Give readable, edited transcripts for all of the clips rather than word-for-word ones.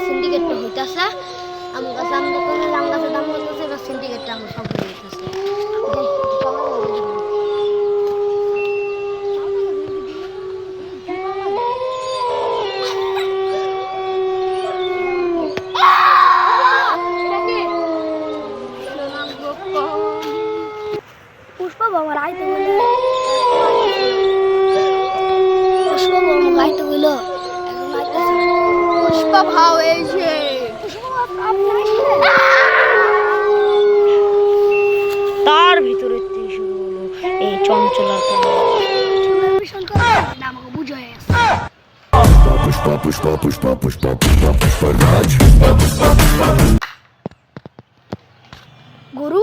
সিন্ডিকেটটা হইতাছে আম গাছ আম দোকানে আম গাছের দাম বলতেছে এবার সিন্ডিকেটটা আম সব হইতাছে পুষ্পা আমার আইতে বলে পুষ্পা আমার গাইতে হইলো এখন আইতেছে পুষ্পা ভাও এই যে তার ভিতরে শুরু হলো এই চঞ্চলার আমাকে বুঝে হয়ে গেছে Pushpa, pushpa, pushpa, pushpa, pushpa, pushpa, Raj. Pushpa, pushpa. গুরু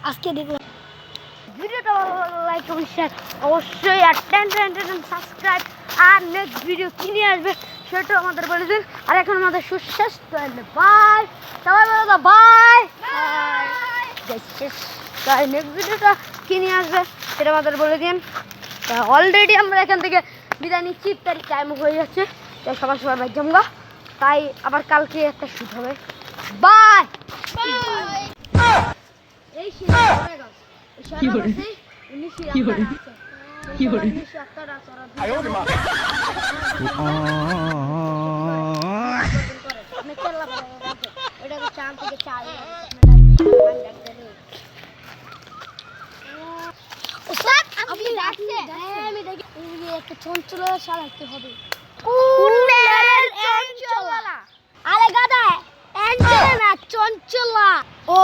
আজকে দেখলাম ভিডিওটা ভালো লাগলে লাইক কমেন্ট শেয়ার অবশ্যই আর টেন সাবস্ক্রাইব আর নেক্সট ভিডিও কি নিয়ে আসবে সেটা আমাদের বলে দিন আর এখন আমাদের সুস্বাস্থ্য বাই সবাই বলো তো বাই বাই নেক্সট ভিডিওটা কি নিয়ে আসবে সেটা আমাদের বলে দিন অলরেডি আমরা এখান থেকে বিদায় নিচ্ছি তারিখ টাইম হয়ে যাচ্ছে তাই সবার বাই জমগা তাই আবার কালকে একটা শুট হবে বাই এই চঞ্চল চালাতে হবে আরে গাদা চঞ্চলা ও